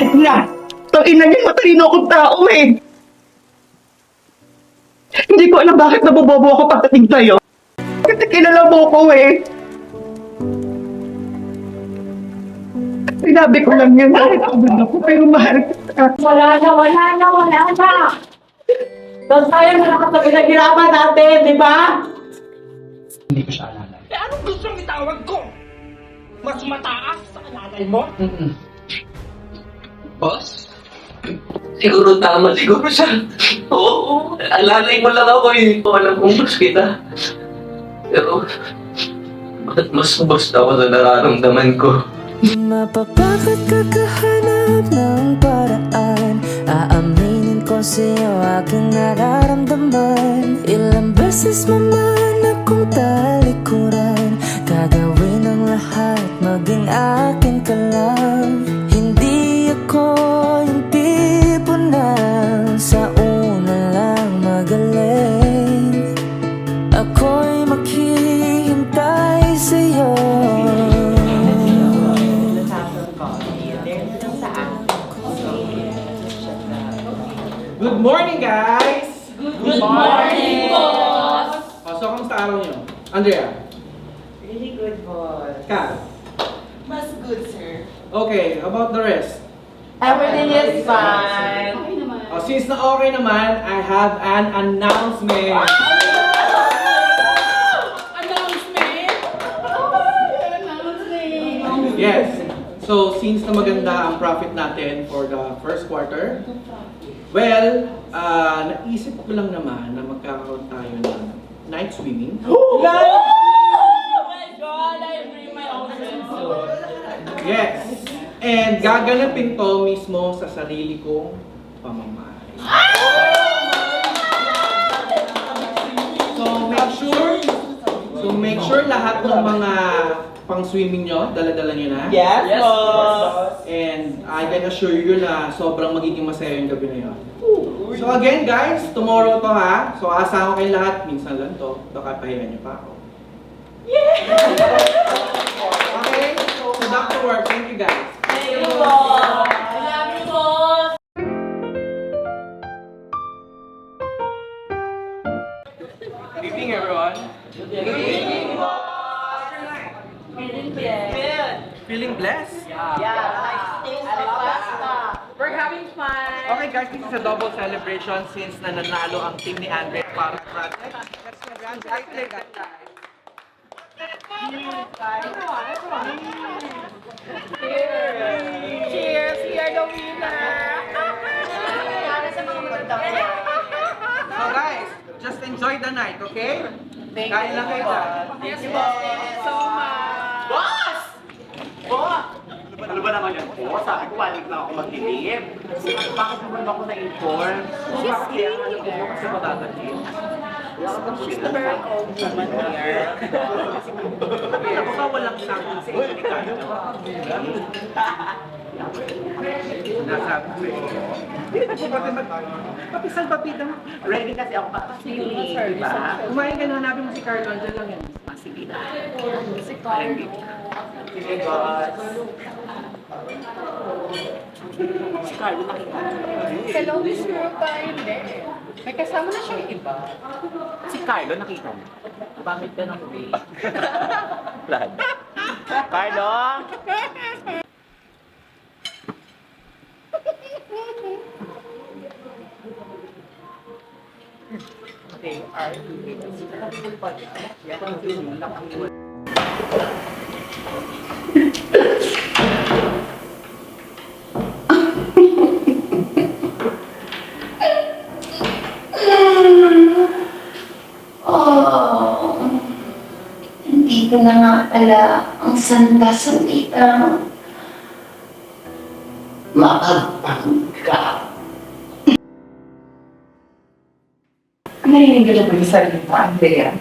Bakit nga? Tangina niya, matalino akong tao eh. Hindi ko alam bakit nabobobo ako pagdating sa'yo. Kasi kilala mo ko eh. Sinabi ko lang yun kahit abad ako, pero mahal kita. Wala na. Tapos tayo na lahat na pinaghirapan natin, di ba? Hindi ko siya alala. Eh, anong gusto mong itawag ko? Mas mataas sa alalay mo? Boss? Siguro tama, siguro siya. Oo, alalay mo lang ako eh. Alam kong boss kita. Pero, bakit mas boss ako sa nararamdaman ko? Mapapakit kakahanap ng paraan. Aaminin ko sa'yo aking nararamdaman. Ilang beses mo man akong talikuran. Gagawin ang lahat, maging akin ka lang. Hindi ako yung tipo na sa una lang magaling. Ako'y maghihintay sa'yo. Good morning, guys! Good morning, boss! So, kamusta araw niyo? Andrea? Really good, boss. Kat? Mas good, sir. Okay, how about the rest? Everything is fine. Since na okay naman, I have an announcement. Yes. So, since na maganda ang profit natin for the first quarter, well, naisip ko lang naman na magkakaroon tayo ng night swimming. Oh my God, I bring my own swimsuit. Yes. And gaganapin to mismo sa sarili kong pamamahay. So make sure lahat ng mga pang-swimming nyo, dala-dala nyo na. Yes, boss. And I can assure you na sobrang magiging masaya yung gabi na yun. So again guys, tomorrow to ha. So asahan ko kayong lahat, minsan lang to. Baka pahiran nyo pa ako. Okay? So back to work. Thank you guys. Thank you, boss. I love you, boss. Good evening everyone. Good evening, boss. Feeling good. Feeling blessed? Yeah, nice things like pasta. We're having fun. Okay guys, this is a double celebration since nananalo ang team ni Andre para project. Let's congratulate them guys. Cheers! We are the winner! So guys, just enjoy the night, okay? Thank Kain lang kayo dyan. Yes, boss. Thank you so much. Boss! Boss! Ano ba naman yan po? Sabi ko, walig lang ako mag-ilim. Bakit naman ako na-inform? Kaya ano ko kasi matatalim. She's the very old woman here. Ako ba walang sakit sa inyo? Nasabi ko eh. Papisal papitang. Ready kasi ako papasili, di ba? Kumain ka na, hanapin mo si Carlo. Diyan lang yan. Sige na. Si Carl. Sige, boss. Si Carlo nakita. Sa loob is sure pa, hindi. May kasama na siyang iba. Si Carlo nakita mo. Bakit ka nang way? Plan. Carlo? They are doing Oh, hindi ko na nga pala ang sanda-sandita. Mapagpanggap. Narinig ko ba yung sarili mo, Andrea?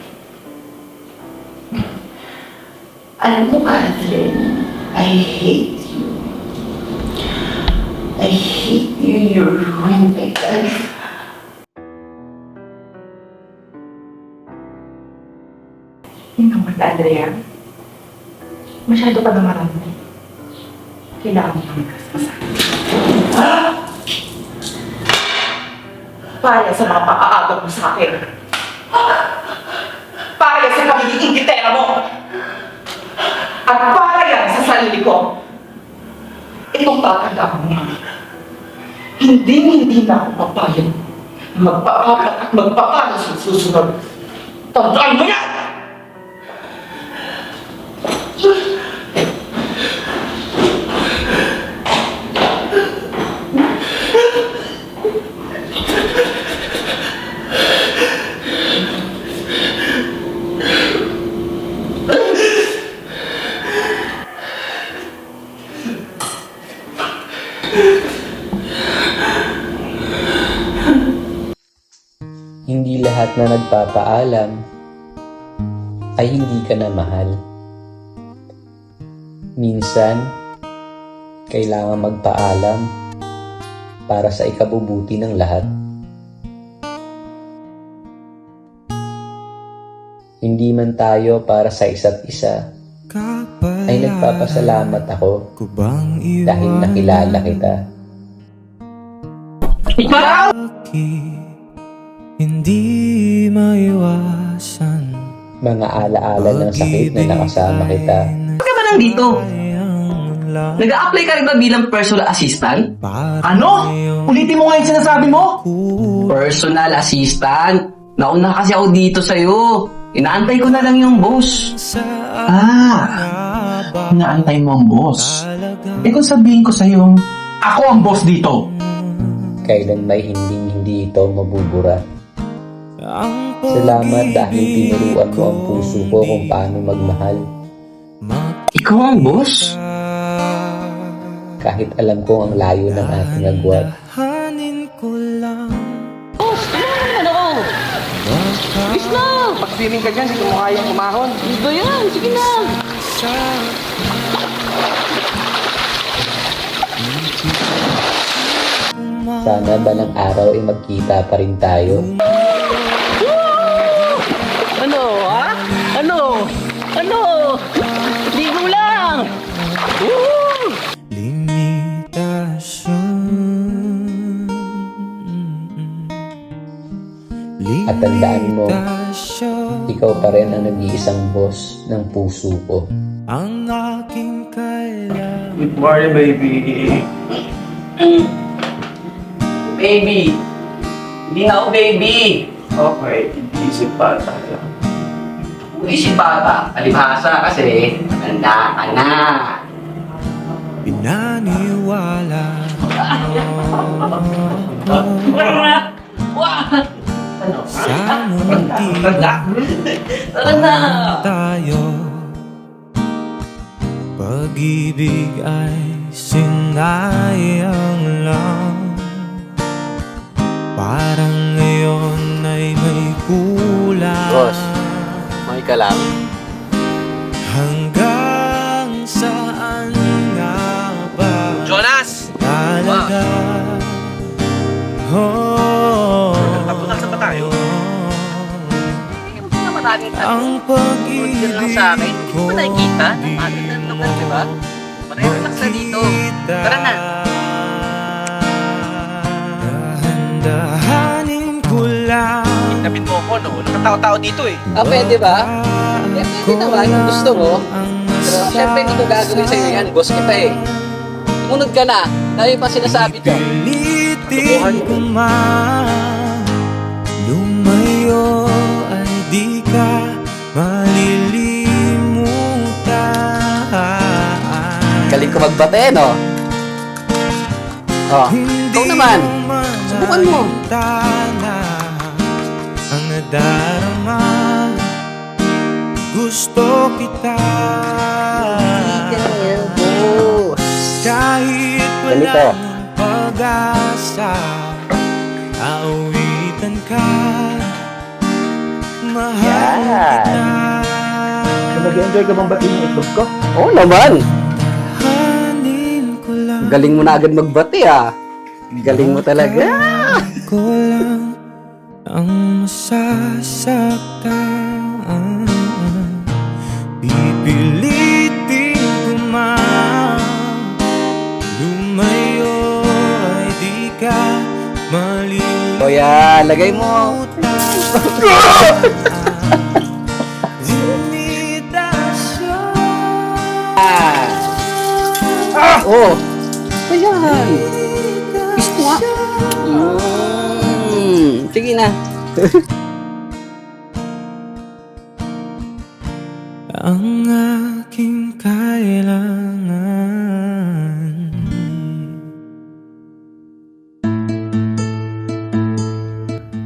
Alam mo, Catherine, I hate you. I hate you. You ruined my life. Yun naman, Andrea. Masyado ka na marami. Kailangan mo magkasama. Para yan sa mga pag-aagap mo sa akin. Para yan sa pagiging ingitera mo. At para yan sa sarili ko. Itong tatandaan mo. Hindi na ako papayag. Magpaapat at magpapano sa susunod. Tandaan mo yan! Hindi lahat na nagpapaalam ay hindi ka na mahal. Minsan, kailangan magpaalam para sa ikabubuti ng lahat. Hindi man tayo para sa isa't isa, ay nagpapasalamat ako dahil nakilala kita. Hindi maiwasan. Mga alaala ng sakit na nakasama kita. Bakit ka ba nandito? Nag-a-apply ka rin ba bilang personal assistant? Ano? Ulitin mo nga yung sinasabi mo? Personal assistant? Nauna kasi ako dito sa'yo. Inaantay ko na lang yung boss. Inaantay mo ang boss? Kung sabihin ko sa'yo, ako ang boss dito. Kailan may hindi ito mabubura. Salamat dahil tinuruan mo ang puso ko kung paano magmahal. Ikaw ang boss? Kahit alam ko ang layo ng ating agwat. Boss, tulungan naman ako. Bis na. Pag-swimming ka dyan, hindi mo kayang umahon. Ano ba yan? Sige na. Sana balang araw ay magkita pa rin tayo. Ano, ha? Ano? Ligo lang. Woo! At tandaan mo, ikaw pa rin ang nag-iisang boss ng puso ko. Ang aking kailangan. Good morning, baby. Baby! Hindi na ako baby! Okay, isip pa tayo. Isip bata, alibhasa kasi handa ka na. Pinaniwala sa mundi tayo. Pag-ibig ay sinayang lang. Parang ngayon ay may kulang. Boss, may ka lang. Hanggang saan nga ba Jonas! talaga? Oh, Nasa pa tayo? ang pag-ibig lang sa akin. Hindi ko mo nakikita? Ano na naman, di ba? Relax na dito. Tara na. Dahan-dahanin ko lang. Kapit mo ako, no? Nakatao-tao dito eh. Pwede ba? Pwede naman kung gusto mo. Pero syempre hindi ko gagawin sa'yo yan. Boss kita eh. Tumunod ka na. Dahil pa sinasabi ko. Pilitin ko man lumayo ay di ka malilimutan. Galing ko magbate, no? Oh, ikaw naman. Subukan mo. Ang nadarama, gusto kita. Kahit Ganito. walang pag-asa, aawitan ka, mahal kita. Nag-enjoy ka bang batiin ng itlog ko? Oo naman. Hanin ko lang. Galing mo na agad magbate, ah. Galing mo talaga. Ko lang ang masasaktan. Pipilitin ko man lumayo Lagay mo. Oh. Ayan. Gusto nga. Sige na. Ang aking kailangan.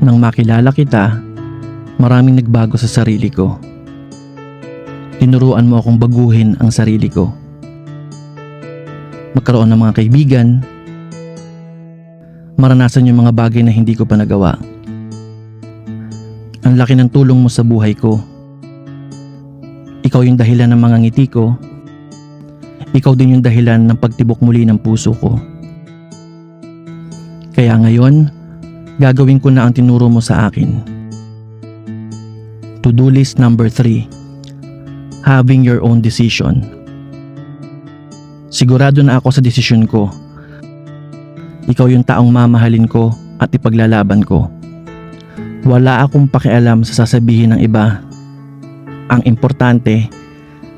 Nang makilala kita, maraming nagbago sa sarili ko. Tinuruan mo akong baguhin ang sarili ko. Magkaroon ng mga kaibigan, maranasan yung mga bagay na hindi ko pa nagawa. Ang laki ng tulong mo sa buhay ko. Ikaw yung dahilan ng mga ngiti ko. Ikaw din yung dahilan ng pagtibok muli ng puso ko. Kaya ngayon, gagawin ko na ang tinuro mo sa akin. To-do list number 3. Having your own decision. Sigurado na ako sa desisyon ko. Ikaw yung taong mamahalin ko at ipaglalaban ko. Wala akong pakialam sa sasabihin ng iba. Ang importante,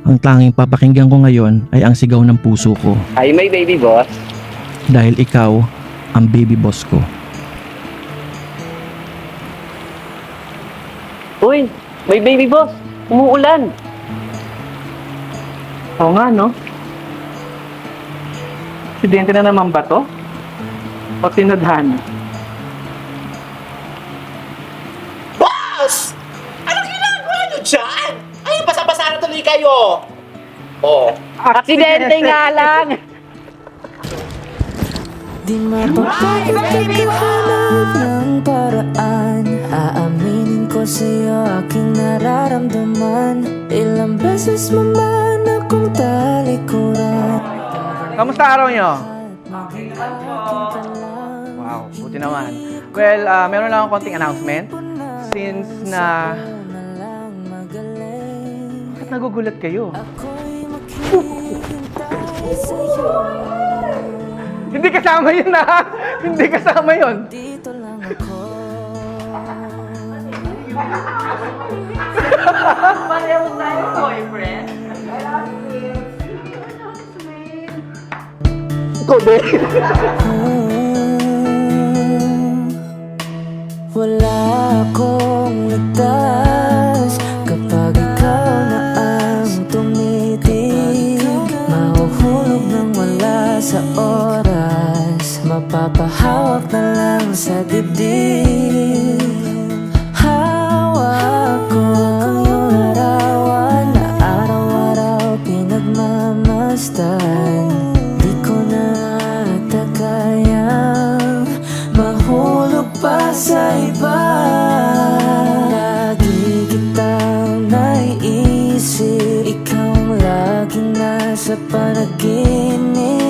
ang tanging papakinggan ko ngayon ay ang sigaw ng puso ko. Ay, may baby boss. Dahil ikaw ang baby boss ko. Uy, may baby boss. Umuulan. Oo nga, no? Aksidente na naman ba to? O tinadhana? Boss! Anong ginagawa nyo dyan? Ay, basa-basa na tuloy kayo! Oh. Aksidente nga lang. Di mapapagpapahanap ng paraan. Aaminin ko sa'yo aking nararamdaman. Ilang beses mo man akong talikuran. Kamusta araw nyo? Wow, buti naman. Well, meron lang akong konting announcement. Since na... Bakit nagugulat kayo? Hindi kasama yun ha! Hindi kasama yun! Dito lang ako. Pareho tayo, boyfriend. Ikaw din! Wala akong ligtas kapag ikaw na ang tumitig. Mahuhulog nang wala sa oras, mapapahawak na lang sa dibdib. Hawak ko ang iyong larawan na araw-araw pinagmamasdan. Di ko na kayang mahulog pa sa iba. Lagi kitang naiisip, ikaw ang laging nasa panaginip.